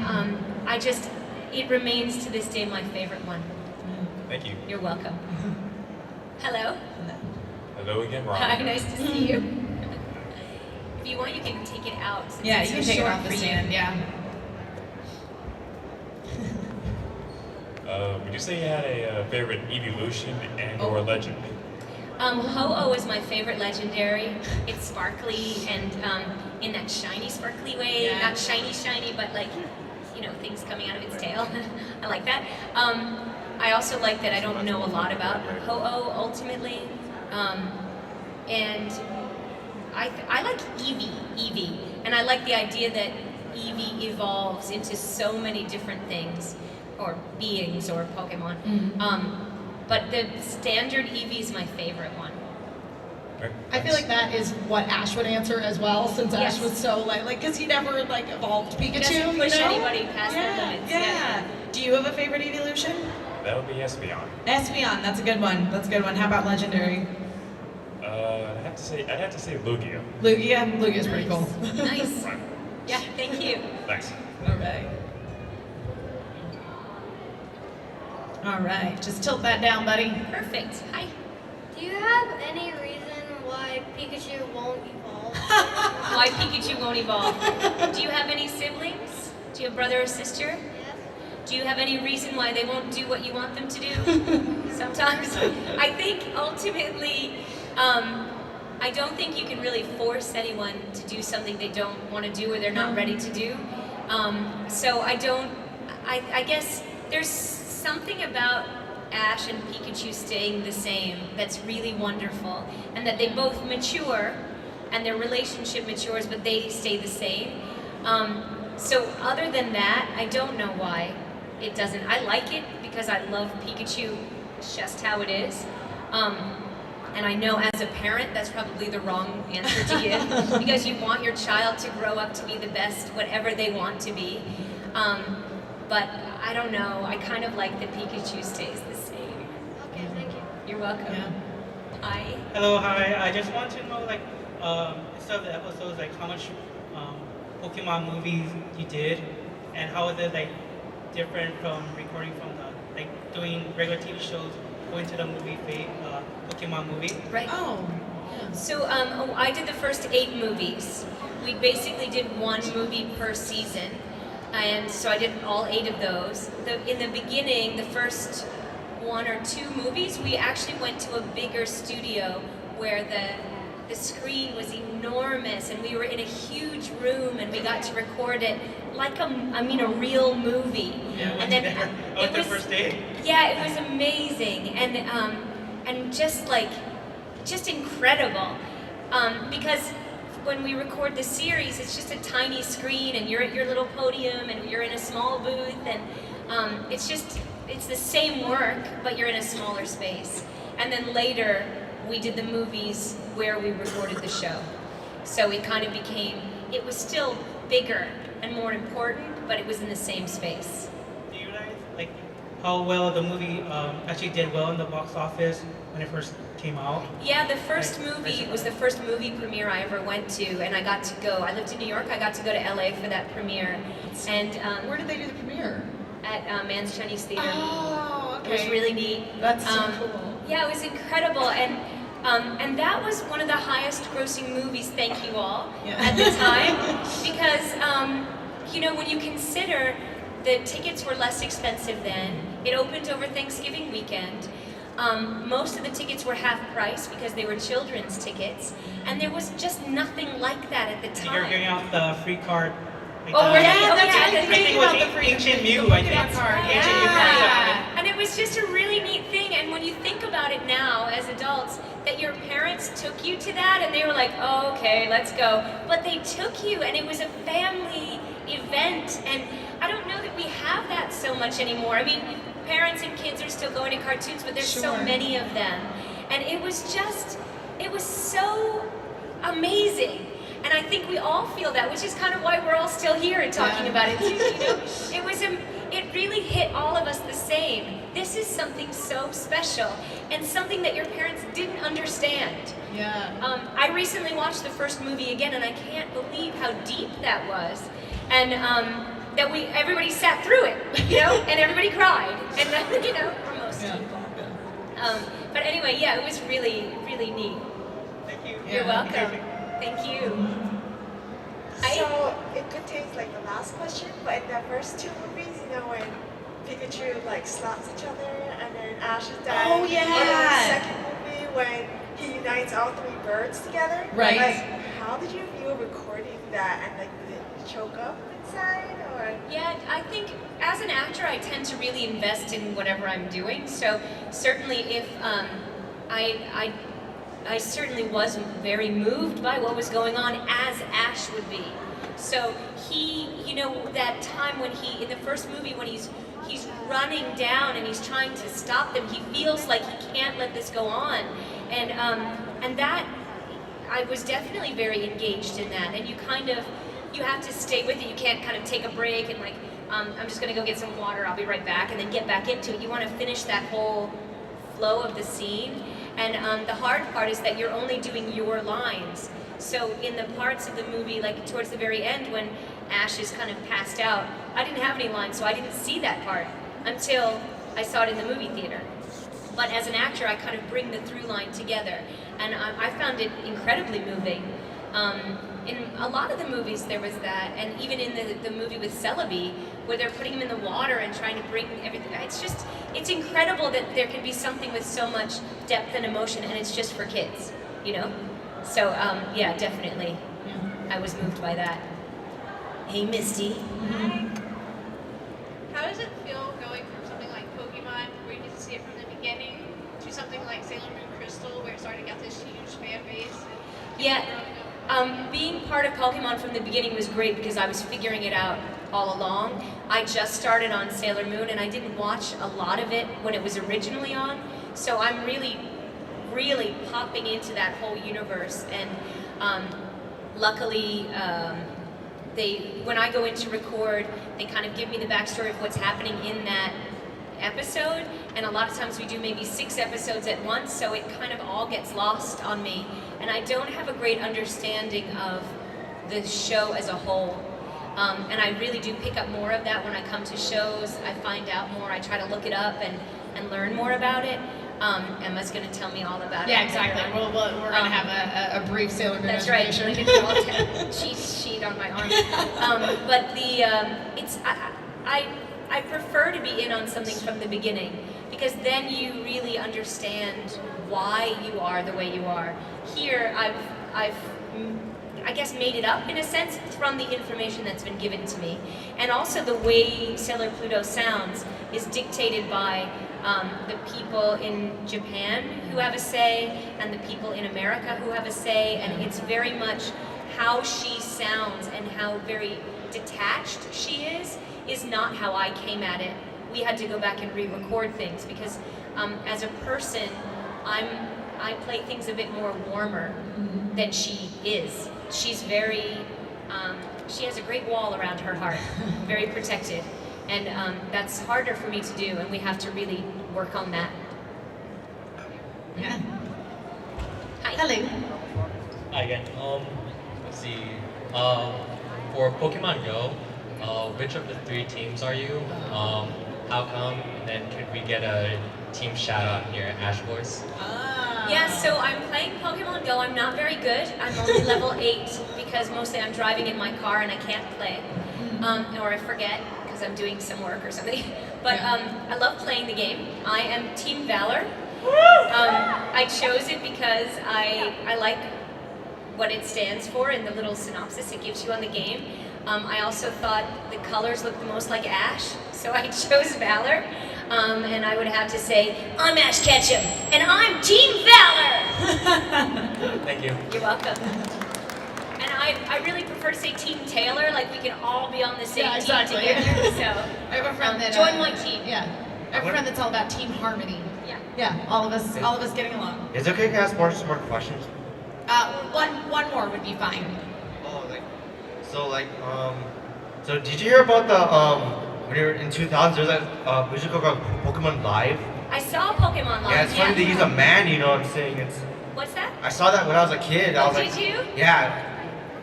it remains to this day my favorite one. Thank you. You're welcome. Hello. Hello again, Ron. Hi, nice to see you. If you want, you can take it out. Yeah, It's you can too take it short off the for you. stand, yeah. Would you say you had a favorite evolution and or legend? Ho-Oh is my favorite legendary. It's sparkly and in that shiny, sparkly way. Yeah. Not shiny, but like, you know, things coming out of its tail. I like that. I also like that I don't know a lot about Ho-Oh ultimately. And I like Eevee. And I like the idea that Eevee evolves into so many different things, or beings, or Pokemon. But the standard Eevee is my favorite one. I feel like that is what Ash would answer as well, since Ash Yes. was so like because he never like evolved Pikachu. He doesn't push you know? anybody past their limits. Yeah. Do you have a favorite evolution? That would be Espeon. Espeon, that's a good one. That's a good one. How about legendary? I'd have to say Lugia. Lugia? Lugia's pretty cool. Nice. Yeah, thank you. Thanks. All right. Just tilt that down, buddy. Perfect. Hi. Do you have any reason why Pikachu won't evolve? Why Pikachu won't evolve? Do you have any siblings? Do you have a brother or sister? Yes. Do you have any reason why they won't do what you want them to do? Sometimes. I think ultimately, I don't think you can really force anyone to do something they don't want to do or they're not ready to do. So I guess there's something about Ash and Pikachu staying the same that's really wonderful, and that they both mature and their relationship matures, but they stay the same. So other than that, I don't know why it doesn't. I like it because I love Pikachu just how it is. And I know as a parent, that's probably the wrong answer to give, because you want your child to grow up to be the best, whatever they want to be. But I don't know, I kind of like that Pikachu stays the same. Okay, thank you. You're welcome. Hi. Hello, hi. I just want to know, like, instead of the episodes, like, how much Pokemon movies you did, and how is it, like, different from recording from the, like, doing regular TV shows, going to the movie, Pokemon movie? Right. So I did the first 8 movies. We basically did 1 movie per season. And so I did all 8 of those. In the beginning, the first 1 or 2 movies, we actually went to a bigger studio where the screen was enormous, and we were in a huge room, and we got to record it like a real movie. Yeah, and then it was the first day. Yeah, it was amazing, and just incredible, because when we record the series, it's just a tiny screen, and you're at your little podium, and you're in a small booth, and it's the same work, but you're in a smaller space. And then later, we did the movies where we recorded the show. So it kind of became, it was still bigger and more important, but it was in the same space. Do you realize, like, how well the movie actually did well in the box office when it first came out? Yeah, the first movie was the first movie premiere I ever went to, and I got to go. I lived in New York. I got to go to LA for that premiere. And where did they do the premiere? At Man's Chinese Theater. Oh, okay. It was really neat. That's so cool. Yeah, it was incredible, and that was one of the highest-grossing movies. Thank you all at the time, because when you consider the tickets were less expensive then. It opened over Thanksgiving weekend. Most of the tickets were half price because they were children's tickets, and there was just nothing like that at the And time. you're giving out the free card. Like I think it was Ancient Mew, I think. Ancient Mew card. And it was just a really neat thing, and when you think about it now as adults, that your parents took you to that and they were like, oh, okay, let's go. But they took you, and it was a family event, and I don't know that we have that so much anymore. I mean, parents and kids are still going to cartoons, but there's so many of them. And it was so amazing. And I think we all feel that, which is kind of why we're all still here and talking about it too, you know? It really hit all of us the same. This is something so special and something that your parents didn't understand. Yeah. I recently watched the first movie again, and I can't believe how deep that was. And that everybody sat through it, you know, and everybody cried, and then, you know, for most people. But anyway, yeah, it was really, really neat. Thank you. You're welcome. Thank you. So it could take like the last question, but in the first two movies, you know, when Pikachu like slaps each other and then Ash is dead. Oh, yeah. And then the second movie when he unites all three birds together. Right. Like, how did you feel recording that, and like did it choke up inside or? Yeah, I think as an actor, I tend to really invest in whatever I'm doing. So certainly, if I certainly was very moved by what was going on, as Ash would be. So he, you know, that time when in the first movie, when he's running down and he's trying to stop them, he feels like he can't let this go on, and that I was definitely very engaged in that. And you have to stay with it. You can't kind of take a break and like, I'm just gonna go get some water, I'll be right back, and then get back into it. You want to finish that whole flow of the scene. And the hard part is that you're only doing your lines. So in the parts of the movie, like towards the very end when Ash is kind of passed out, I didn't have any lines, so I didn't see that part until I saw it in the movie theater. But as an actor, I kind of bring the through line together. And I found it incredibly moving. In a lot of the movies there was that, and even in the movie with Celebi, where they're putting him in the water and trying to bring everything, it's incredible that there can be something with so much depth and emotion, and it's just for kids, you know? So, yeah, definitely, I was moved by that. Hey, Misty. Hi. How does it feel going from something like Pokemon, where you get to see it from the beginning, to something like Sailor Moon Crystal, where it's already got this huge fan base? Yeah, being part of Pokemon from the beginning was great because I was figuring it out all along. I just started on Sailor Moon and I didn't watch a lot of it when it was originally on, so I'm really, really popping into that whole universe. And luckily, when I go in to record, they kind of give me the backstory of what's happening in that episode, and a lot of times we do maybe 6 episodes at once, so it kind of all gets lost on me, and I don't have a great understanding of the show as a whole. And I really do pick up more of that when I come to shows. I find out more, I try to look it up and learn more about it. Emma's going to tell me all about it. Yeah, exactly. We're going to have a brief Sailor Moon That's right. education. I'll cheat sheet on my arm. But I prefer to be in on something from the beginning, because then you really understand why you are the way you are. Here, I've I guess made it up in a sense from the information that's been given to me. And also the way Sailor Pluto sounds is dictated by the people in Japan who have a say and the people in America who have a say, and it's very much how she sounds and how very detached she is not how I came at it. We had to go back and re-record things because as a person, I play things a bit more warmer than she is. She's very, she has a great wall around her heart, very protected. And that's harder for me to do, and we have to really work on that. Yeah. Hi. Hello. Hi again. Let's see. For Pokemon Go, which of the 3 teams are you? How come? And then could we get a team shout out here at Ash Voice? Yeah, so I'm playing Pokemon Go. I'm not very good. I'm only level 8 because mostly I'm driving in my car and I can't play. Or I forget because I'm doing some work or something. But I love playing the game. I am Team Valor. I chose it because I like what it stands for and the little synopsis it gives you on the game. I also thought the colors looked the most like Ash, so I chose Valor. And I would have to say, I'm Ash Ketchum, and I'm Team Valor! Thank you. You're welcome. And I really prefer to say Team Taylor, like we can all be on the same team together. So I have a friend that join my team. Yeah, I have a friend that's all about team harmony. Yeah. Yeah, all of us getting along. Is it okay to ask some more questions? One more would be fine. So did you hear about the when you were in 2000? There's that musical called Pokemon Live. I saw Pokemon Live. Yeah, it's funny they use a man. You know what I'm saying? It's. What's that? I saw that when I was a kid. I was did you? Yeah.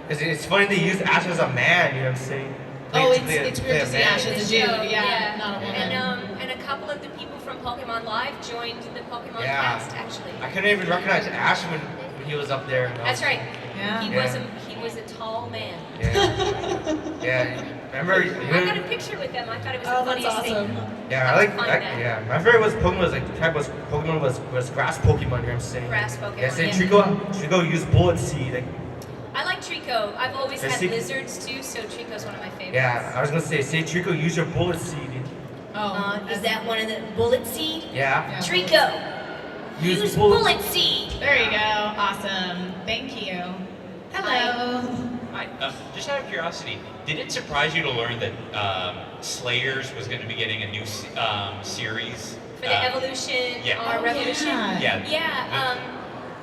It's funny they use Ash as a man. You know what I'm saying? It's weird to see Ash as a dude. Yeah, not a woman. And a couple of the people from Pokemon Live joined the Pokemon Yeah. cast actually. I couldn't even recognize Ash when he was up there. That's right. Yeah. He was a tall man. Yeah. Remember? I got a picture with them. I thought it was the funniest thing. Yeah, I like that. Yeah, my favorite was Pokemon was grass Pokemon. You know what I'm saying? Grass Pokemon. Yeah, say Trico used Bullet Seed. Like, I like Trico. I've always They're had sick. lizards too, so Trico's one of my favorites. yeah, I was gonna say Trico use your Bullet Seed. Is that one of the bullet seed? Yeah. Trico. Use bullet seed. There you go. Awesome. Thank you. Hello. Hi. Just out of curiosity, did it surprise you to learn that Slayers was going to be getting a new series? For the Evolution yeah. or Revolution? Yeah. Yeah.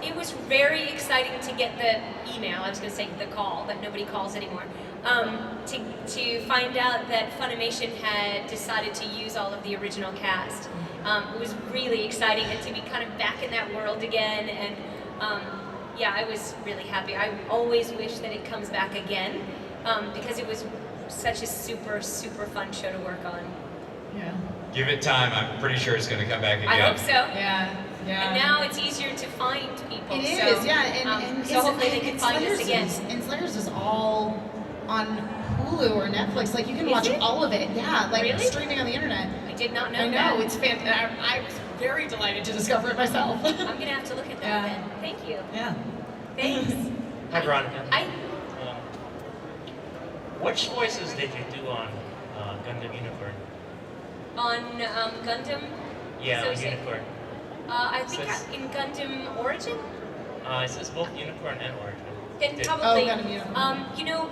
It was very exciting to get the email, I was going to say the call, but nobody calls anymore, to find out that Funimation had decided to use all of the original cast. It was really exciting and to be kind of back in that world again, and yeah, I was really happy. I always wish that it comes back again, because it was such a super, super fun show to work on. Yeah. Give it time. I'm pretty sure it's going to come back again. I hope so. Yeah. And now it's easier to find people. It so, is, yeah, and so hopefully they can find us again. And Slayers is all on Hulu or Netflix. Like you can watch all of it. Yeah, like Really? streaming on the internet. I did not know I know that. it's fantastic. I was very delighted to discover it myself. I'm gonna have to look at that then. Thank you. Yeah. Thanks. Hi, Veronica. Hi. Which voices did you do on Gundam Unicorn? On Gundam. Yeah, So on is it- Unicorn. I think in Gundam Origin. It says both Unicorn and Origin. Then Did- probably. Gundam Unicorn. You know,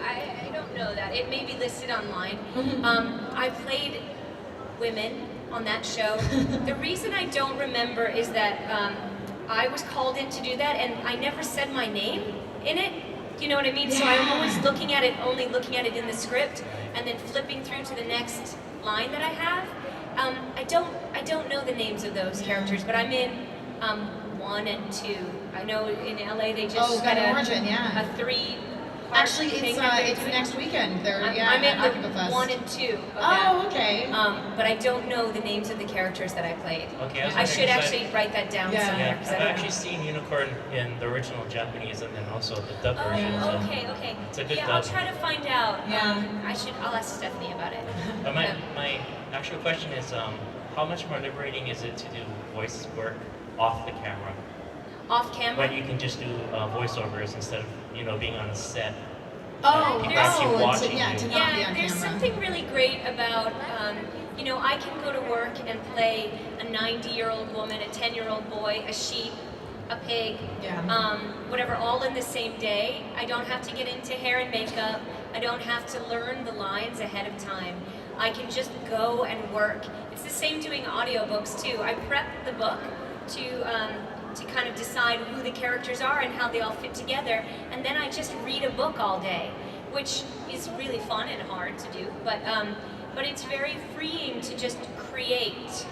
I don't know that. It may be listed online. I played women on that show. The reason I don't remember is that I was called in to do that, and I never said my name in it. Do you know what I mean? So I'm always looking at it, only looking at it in the script, and then flipping through to the next line that I have. I don't know the names of those characters, but I'm in 1 and 2. I know in LA they just had Gundam Origin, yeah. a 3. Actually, it's next weekend. They're I'm in at the Oktoberfest. 1 and 2. Of Oh, that. okay. But I don't know the names of the characters that I played. Okay, I should actually write that down somewhere. Yeah, 'cause I I've don't actually know. seen Unicorn in the original Japanese and then also the dub version. So Okay. It's a good Yeah, dub. I'll try to find out. Yeah. I'll ask Stephanie about it. But my actual question is, how much more liberating is it to do voice work off the camera? Off camera? When you can just do voiceovers instead of being on a set. Oh, people actually watching yeah, you. to not be on there's camera. something really great about, I can go to work and play a 90-year-old woman, a 10-year-old boy, a sheep, a pig, whatever, all in the same day. I don't have to get into hair and makeup. I don't have to learn the lines ahead of time. I can just go and work. It's the same doing audiobooks too. I prep the book to kind of decide who the characters are and how they all fit together, and then I just read a book all day, which is really fun and hard to do, but it's very freeing to just create.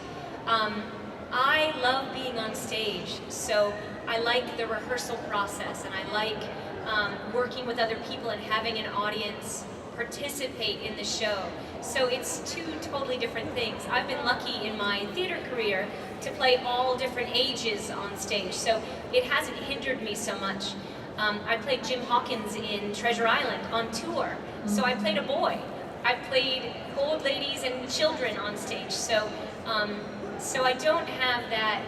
I love being on stage, so I like the rehearsal process, and I like working with other people and having an audience participate in the show. So it's two totally different things. I've been lucky in my theater career to play all different ages on stage, so it hasn't hindered me so much. I played Jim Hawkins in Treasure Island on tour, so I played a boy. I played old ladies and children on stage, so I don't have that,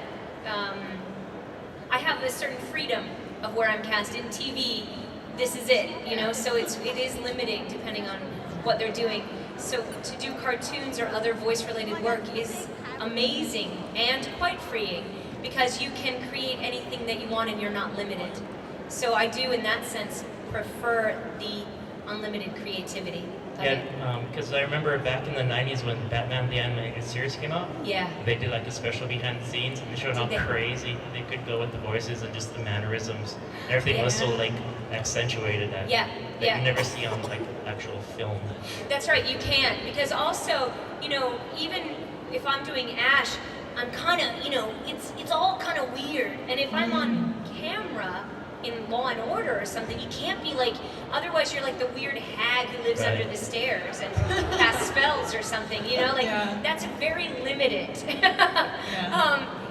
I have a certain freedom of where I'm cast. In TV, this is it, so it is limiting depending on what they're doing. So to do cartoons or other voice-related work is amazing and quite freeing because you can create anything that you want and you're not limited. So I do, in that sense, prefer the unlimited creativity. Okay. Yeah, because I remember back in the 90s when Batman the Animated Series came out. Yeah. They did like a special behind the scenes and they showed how crazy they could go with the voices and just the mannerisms. Everything was so like accentuated that you never see on like actual film. That's right, you can't. Because also, you know, even if I'm doing Ash, I'm kind of, you know, it's all kind of weird. And if I'm on camera in Law and Order or something, you can't be like, otherwise you're like the weird hag who lives under the stairs and casts spells or something, you know, like that's very limited.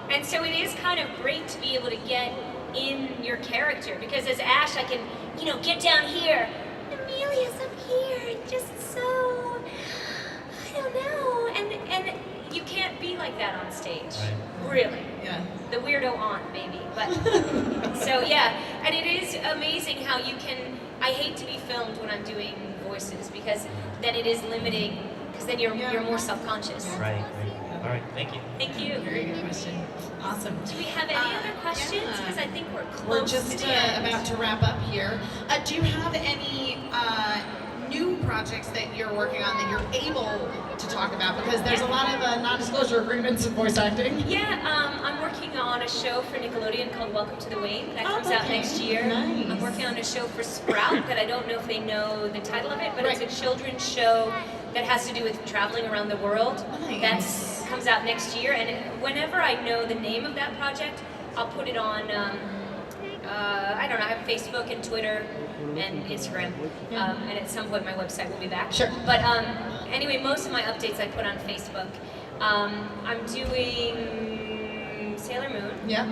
And so it is kind of great to be able to get in your character, because as Ash I can, you know, get down here, Amelia's up here, and just so, I don't know, and you can't be like that on stage, really. Yeah. The weirdo aunt, maybe, but, so yeah, and it is amazing how you can, I hate to be filmed when I'm doing voices, because then it is limiting, because then you're more self-conscious. Right. All right, thank you. Thank you. Very good question. Awesome. Do we have any other questions? Because I think we're close. We're just about to wrap up here. Do you have any new projects that you're working on that you're able to talk about? Because there's a lot of non-disclosure agreements in voice acting. Yeah, I'm working on a show for Nickelodeon called Welcome to the Wing. That comes out next year. Nice. I'm working on a show for Sprout that I don't know if they know the title of it, but it's a children's show that has to do with traveling around the world. That comes out next year, and whenever I know the name of that project, I'll put it on, I don't know, I have Facebook and Twitter and Instagram, and at some point my website will be back. Sure. But anyway, most of my updates I put on Facebook. I'm doing Sailor Moon. Yeah.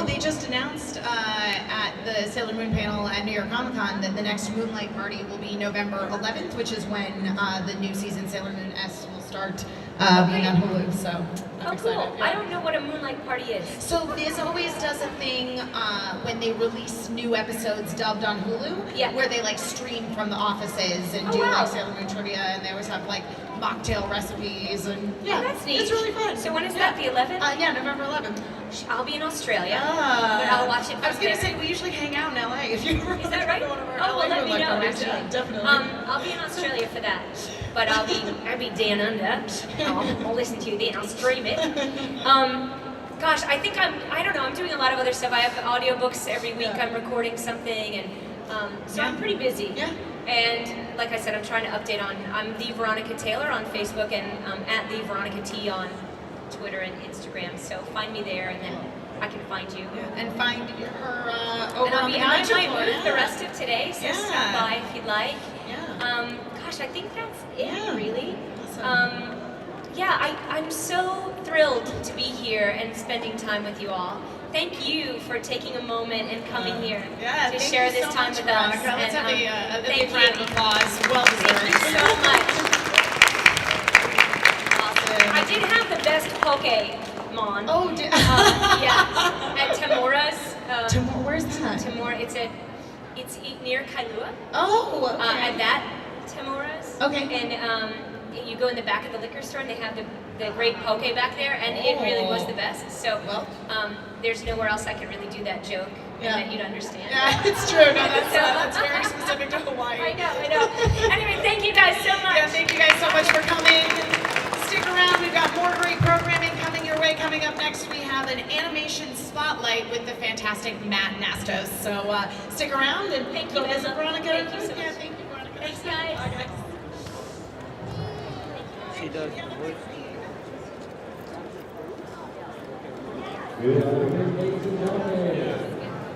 They just announced at the Sailor Moon panel at New York Comic Con that the next Moonlight Party will be November 11th, which is when the new season Sailor Moon S will start being on Hulu. So I'm excited. Cool. I don't know what a Moonlight Party is. So Viz always does a thing when they release new episodes dubbed on Hulu, where they like stream from the offices and do like Sailor Moon trivia, and they always have like mocktail recipes and that's neat. It's really fun. So when is that? The 11th? Yeah, November 11th. I'll be in Australia, but I'll watch it from I was gonna there. say we usually hang out in LA. If you Is that right? one of our Oh, well, LA let me Moonlight know, parties. actually. Yeah, definitely. I'll be in Australia for that, but I'll be down under. I'll listen to you then. I'll stream it. Gosh, I don't know. I'm doing a lot of other stuff. I have audiobooks every week. I'm recording something, and so I'm pretty busy. Yeah. And like I said, I'm trying to update I'm the Veronica Taylor on Facebook, and at the Veronica T on Twitter and Instagram. So find me there, and then I can find you. And find her over and I'll on be the at Nigel my floor. booth the rest of today, so stop by if you'd like. Yeah. Gosh, I think that's it, really. I'm so thrilled to be here and spending time with you all. Thank you for taking a moment and coming here to share this time with us. Let's have a thank big round of applause. Well deserved. Thank you so much. Awesome. I did have the best Pokemon. Oh, at Tamura's. Where's that? Tamura, it's near Kailua. Oh, okay. At that Tamura's. Okay. And you go in the back of the liquor store, and they have the great poke back there, and it really was the best. So there's nowhere else I could really do that joke and that you'd understand. Yeah, it's true. No, that's very specific to Hawaii. I know. Anyway, thank you guys so much. Yeah, thank you guys so much for coming. Stick around. We've got more great programming coming your way. Coming up next, we have an animation spotlight with the fantastic Matt Nastos. So stick around and thank you, visit Veronica. Thank you so much. Yeah, thank you, Veronica. Thanks, guys. Bye, guys. She does.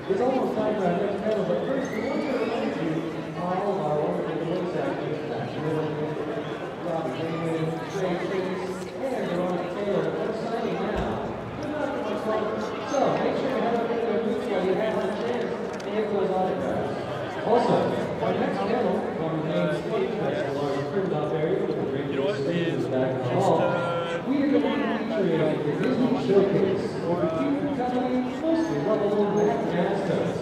It's almost time for our next panel, but first we want to remind you all of our wonderful voice actors, Josh Middleton, Robbie Hayman, Trey Chase, and Veronica Taylor are signing now. Good luck to my folks. So make sure you have a bit of booth while you have a chance to get those autographs. Also, our next panel on the main stage next to our turned-off area with the radio station in the back of the hall. We are going to be featuring the Disney Showcase with the featured company mostly lovable Matt Nastos.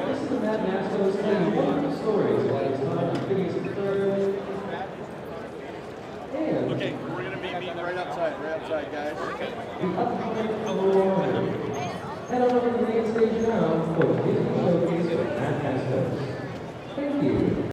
This is the Matt Nastos telling you wonderful stories about his time in Phineas and Ferb. And okay, we're going to be meeting right outside, guys. the upcoming Florida. Head on over to the main stage now for the Disney Showcase with Matt Nastos. Thank you.